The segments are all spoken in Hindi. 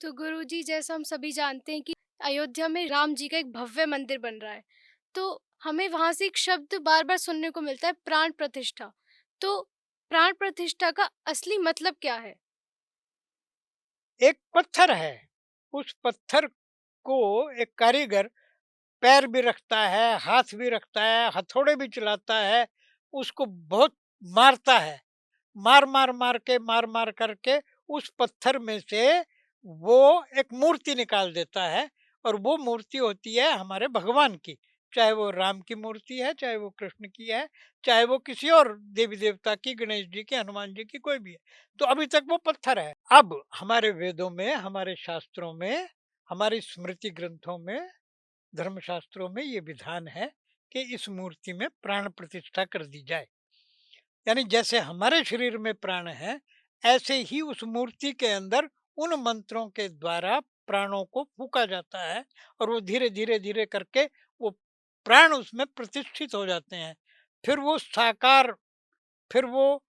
तो गुरुजी, जैसा हम सभी जानते हैं कि अयोध्या में राम जी का एक भव्य मंदिर बन रहा है। तो हमें वहाँ से एक शब्द बार-बार सुनने को मिलता है, प्राण प्रतिष्ठा। तो प्राण प्रतिष्ठा का असली मतलब क्या है? एक पत्थर है, उस पत्थर को एक कारीगर पैर भी रखता है, हाथ भी रखता है, हथौड़े भी चलाता है, उसको बहुत मारता है। मार-मार करके उस पत्थर में से वो एक मूर्ति निकाल देता है और वो मूर्ति होती है हमारे भगवान की। चाहे वो राम की मूर्ति है, चाहे वो कृष्ण की है, चाहे वो किसी और देवी-देवता की, गणेश जी की, हनुमान जी की, कोई भी है। तो अभी तक वो पत्थर है। अब हमारे वेदों में, हमारे शास्त्रों में, हमारी स्मृति ग्रंथों में, धर्मशास्त्रों में ये विधान है कि इस मूर्ति में प्राण प्रतिष्ठा कर दी जाए। यानी जैसे हमारे शरीर में प्राण है, ऐसे ही उस मूर्ति के अंदर उन मंत्रों के द्वारा प्राणों को फूँका जाता है और वो धीरे करके वो प्राण उसमें प्रतिष्ठित हो जाते हैं। फिर वो साकार, फिर वो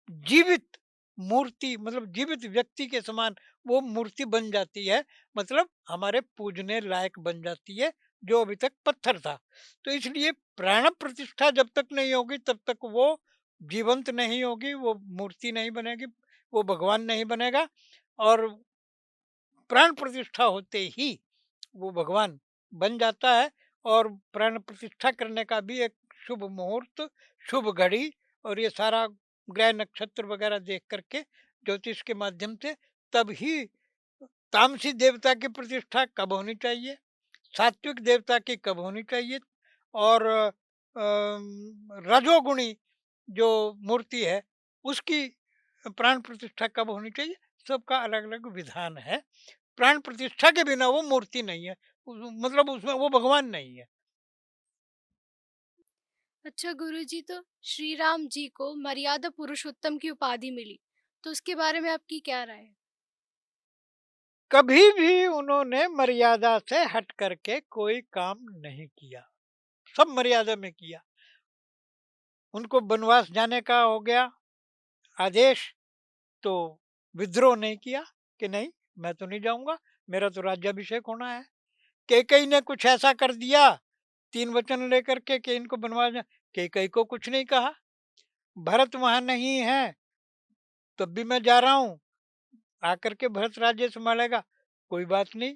जीवित मूर्ति, मतलब जीवित व्यक्ति के समान वो मूर्ति बन जाती है, मतलब हमारे पूजने लायक बन जाती है, जो अभी तक पत्थर था। तो इसलिए प्राण प्रतिष्ठा जब तक नहीं होगी तब तक वो जीवंत नहीं होगी, वो मूर्ति नहीं बनेगी, वो भगवान नहीं बनेगा। और प्राण प्रतिष्ठा होते ही वो भगवान बन जाता है। और प्राण प्रतिष्ठा करने का भी एक शुभ मुहूर्त, शुभ घड़ी और ये सारा ग्रह नक्षत्र वगैरह देख करके ज्योतिष के माध्यम से, तब ही तामसी देवता की प्रतिष्ठा कब होनी चाहिए, सात्विक देवता की कब होनी चाहिए, और रजोगुणी जो मूर्ति है उसकी प्राण प्रतिष्ठा कब होनी चाहिए, सबका अलग अलग विधान है। प्राण प्रतिष्ठा के बिना वो मूर्ति नहीं है, मतलब उसमें वो भगवान नहीं है। अच्छा गुरुजी, तो श्री राम जी को मर्यादा पुरुषोत्तम की उपाधि मिली। तो उसके बारे में आपकी क्या राय है? कभी भी उन्होंने मर्यादा से हट करके कोई काम नहीं किया, सब मर्यादा में किया। उनको वनवास जाने का हो गया आदेश, तो विद्रोह नहीं किया कि नहीं, मैं तो नहीं जाऊंगा, मेरा तो राज्याभिषेक होना है। कैकई ने कुछ ऐसा कर दिया, तीन वचन लेकर के इनको बनवा जा, कैकई को कुछ नहीं कहा। भरत वहां नहीं है तब भी मैं जा रहा हूँ, आकर के भरत राज्य संभालेगा, कोई बात नहीं।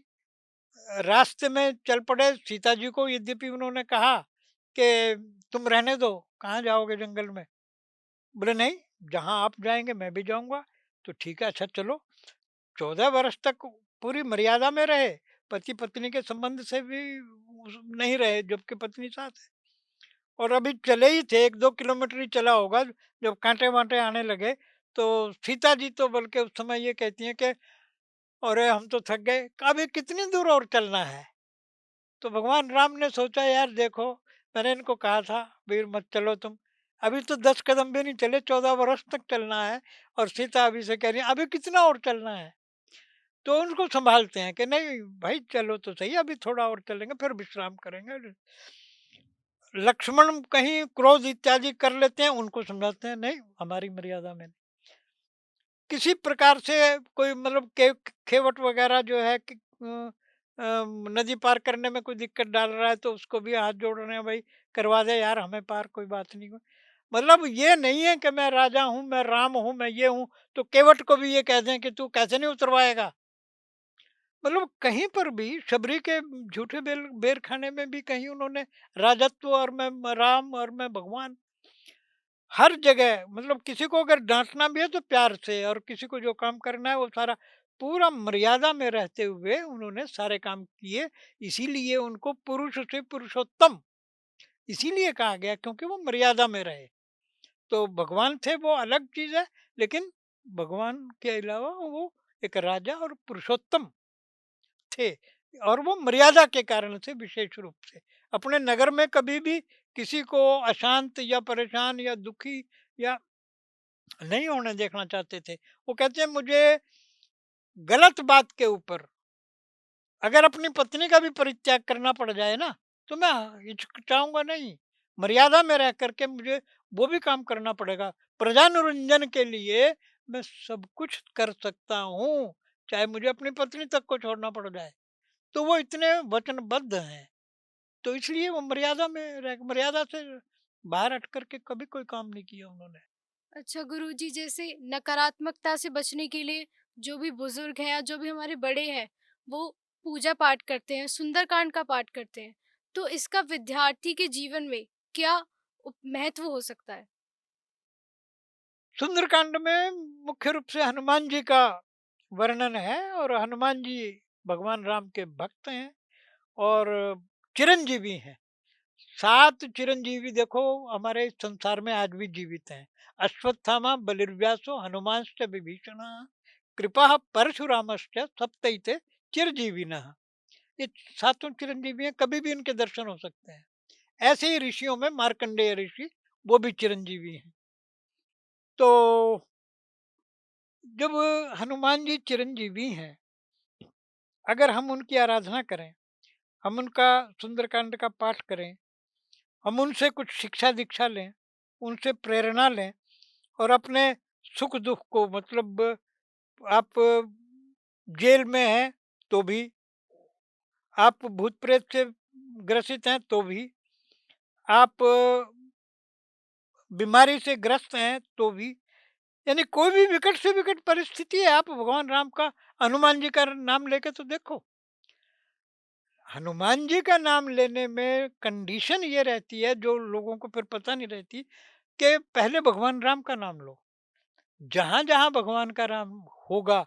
रास्ते में चल पड़े, सीता जी को यद्यपि उन्होंने कहा कि तुम रहने दो, कहाँ जाओगे जंगल में, बोले नहीं, जहाँ आप जाएंगे मैं भी जाऊंगा। तो ठीक है, अच्छा चलो। 14 वर्ष तक पूरी मर्यादा में रहे, पति पत्नी के संबंध से भी नहीं रहे, जबकि पत्नी साथ है। और अभी चले ही थे, 1-2 किलोमीटर ही चला होगा, जब कांटे वांटे आने लगे, तो सीता जी तो बल्कि उस समय ये कहती हैं कि अरे हम तो थक गए, कहा, अभी कितनी दूर और चलना है। तो भगवान राम ने सोचा, यार देखो, मैंने इनको कहा था वीर मत चलो तुम, अभी तो 10 कदम भी नहीं चले, 14 वर्ष तक चलना है। और सीता अभी से कह रही है अभी कितना और चलना है। तो उनको संभालते हैं कि नहीं भाई चलो तो सही, अभी थोड़ा और चलेंगे फिर विश्राम करेंगे। लक्ष्मण कहीं क्रोध इत्यादि कर लेते हैं, उनको समझाते हैं नहीं, हमारी मर्यादा में किसी प्रकार से कोई, मतलब खेवट वगैरह जो है कि नदी पार करने में कोई दिक्कत डाल रहा है तो उसको भी हाथ जोड़ रहे हैं, भाई करवा दे यार हमें पार, कोई बात नहीं। मतलब ये नहीं है कि मैं राजा हूँ, मैं राम हूँ, मैं ये हूँ, तो केवट को भी ये कह दें कि तू कैसे नहीं उतरवाएगा। मतलब कहीं पर भी शबरी के झूठे बेल बेर खाने में भी कहीं उन्होंने राजत्व और मैं राम और मैं भगवान, हर जगह, मतलब किसी को अगर डांटना भी है तो प्यार से, और किसी को जो काम करना है वो सारा पूरा मर्यादा में रहते हुए उन्होंने सारे काम किए। इसीलिए उनको पुरुष से पुरुषोत्तम इसीलिए कहा गया क्योंकि वो मर्यादा में रहे। तो भगवान थे वो अलग चीज है, लेकिन भगवान के अलावा वो एक राजा और पुरुषोत्तम थे। और वो मर्यादा के कारण से विशेष रूप से अपने नगर में कभी भी किसी को अशांत या परेशान या दुखी या नहीं होने देखना चाहते थे। वो कहते हैं मुझे गलत बात के ऊपर अगर अपनी पत्नी का भी परित्याग करना पड़ जाए ना, तो मैं हिचकिचाऊंगा नहीं, मर्यादा में रह करके मुझे वो भी काम करना पड़ेगा। प्रजानुरंजन के लिए मैं सब कुछ कर सकता हूँ, चाहे मुझे अपनी पत्नी तक को छोड़ना पड़ जाए। तो वो इतने वचनबद्ध हैं, तो इसलिए वो मर्यादा से बाहर हट कर के कभी कोई काम नहीं किया उन्होंने। अच्छा गुरुजी, जैसे नकारात्मकता से बचने के लिए जो भी बुजुर्ग हैं या जो भी हमारे बड़े हैं, वो पूजा पाठ करते हैं, सुंदरकांड का पाठ करते हैं। तो इसका विद्यार्थी के जीवन में क्या महत्व हो सकता है? सुंदरकांड में मुख्य रूप से हनुमान जी का वर्णन है, और हनुमान जी भगवान राम के भक्त हैं और चिरंजीवी हैं। 7 चिरंजीवी देखो हमारे इस संसार में आज भी जीवित हैं। अश्वत्थामा, बलिर्व्यासो, हनुमांश्च विभीषणः, कृपा परशुरामश्च सप्तैते चिरजीविनः। ये सातों चिरंजीवी हैं, कभी भी इनके दर्शन हो सकते हैं। ऐसे ही ऋषियों में मार्कंडेय ऋषि, वो भी चिरंजीवी हैं। तो जब हनुमान जी चिरंजीवी हैं, अगर हम उनकी आराधना करें, हम उनका सुंदरकांड का पाठ करें, हम उनसे कुछ शिक्षा दीक्षा लें, उनसे प्रेरणा लें, और अपने सुख दुख को, मतलब आप जेल में हैं तो भी, आप भूत प्रेत से ग्रसित हैं तो भी, आप बीमारी से ग्रस्त हैं तो भी, यानी कोई भी विकट से विकट परिस्थिति है, आप भगवान राम का, हनुमान जी का नाम लेके तो देखो। हनुमान जी का नाम लेने में कंडीशन ये रहती है, जो लोगों को फिर पता नहीं रहती, कि पहले भगवान राम का नाम लो। जहाँ जहाँ भगवान का नाम होगा,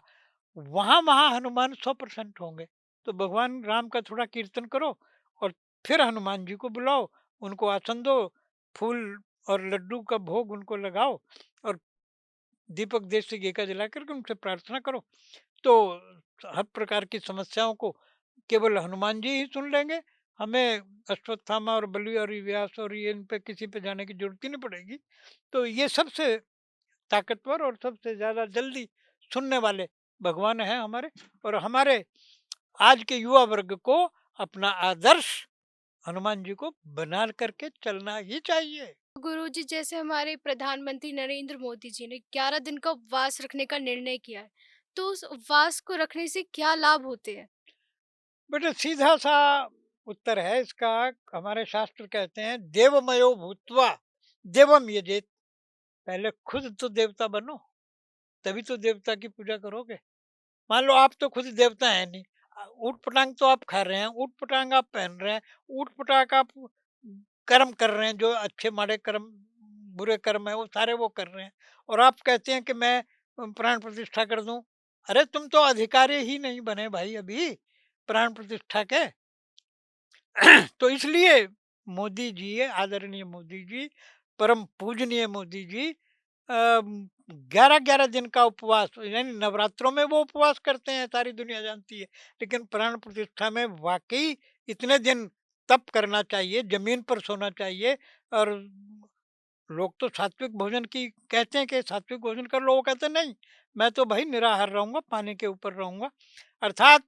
वहाँ वहाँ हनुमान 100% होंगे। तो भगवान राम का थोड़ा कीर्तन करो, और फिर हनुमान जी को बुलाओ, उनको आसन दो, फूल और लड्डू का भोग उनको लगाओ, और दीपक देसी घी का जला करके उनसे प्रार्थना करो। तो हर प्रकार की समस्याओं को केवल हनुमान जी ही सुन लेंगे। हमें अश्वत्थामा और बलि और व्यास और ये इन पे किसी पे जाने की जरूरत ही नहीं पड़ेगी। तो ये सबसे ताकतवर और सबसे ज़्यादा जल्दी सुनने वाले भगवान हैं हमारे। और हमारे आज के युवा वर्ग को अपना आदर्श हनुमान जी को बना करके चलना ही चाहिए। गुरुजी, जैसे हमारे प्रधानमंत्री नरेंद्र मोदी जी ने 11 दिन का उपवास रखने का निर्णय किया है, तो उस उपवास को रखने से क्या लाभ होते हैं? बेटे सीधा सा उत्तर है इसका। हमारे शास्त्र कहते हैं, देवमयो भूतवा देवम यजेत। पहले खुद तो देवता बनो, तभी तो देवता की पूजा करोगे। मान लो आप तो खुद देवता है नहीं, ऊट पटांग तो आप खा रहे हैं, ऊट पटांग आप पहन रहे हैं, ऊट पटांग आप कर्म कर रहे हैं, जो अच्छे माड़े कर्म, बुरे कर्म है वो सारे वो कर रहे हैं, और आप कहते हैं कि मैं प्राण प्रतिष्ठा कर दूं। अरे तुम तो अधिकारी ही नहीं बने भाई अभी प्राण प्रतिष्ठा के। तो इसलिए मोदी जी, आदरणीय मोदी जी, परम पूजनीय मोदी जी, 11-11 दिन का उपवास, यानी नवरात्रों में वो उपवास करते हैं, सारी दुनिया जानती है। लेकिन प्राण प्रतिष्ठा में वाक़ई इतने दिन तप करना चाहिए, ज़मीन पर सोना चाहिए। और लोग तो सात्विक भोजन की कहते हैं कि सात्विक भोजन कर लो, वो कहते हैं नहीं, मैं तो भाई निराहार रहूँगा, पानी के ऊपर रहूँगा। अर्थात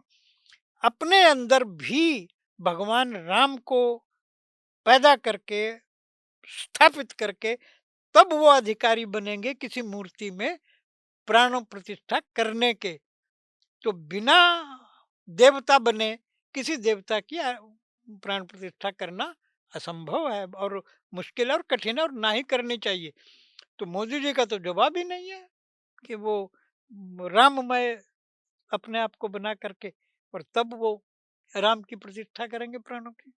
अपने अंदर भी भगवान राम को पैदा करके, स्थापित करके, तब वो अधिकारी बनेंगे किसी मूर्ति में प्राण प्रतिष्ठा करने के। तो बिना देवता बने किसी देवता की प्राण प्रतिष्ठा करना असंभव है, और मुश्किल है और कठिन है, और ना ही करनी चाहिए। तो मोदी जी का तो जवाब ही नहीं है कि वो राममय अपने आप को बना करके, और तब वो राम की प्रतिष्ठा करेंगे प्राणों की।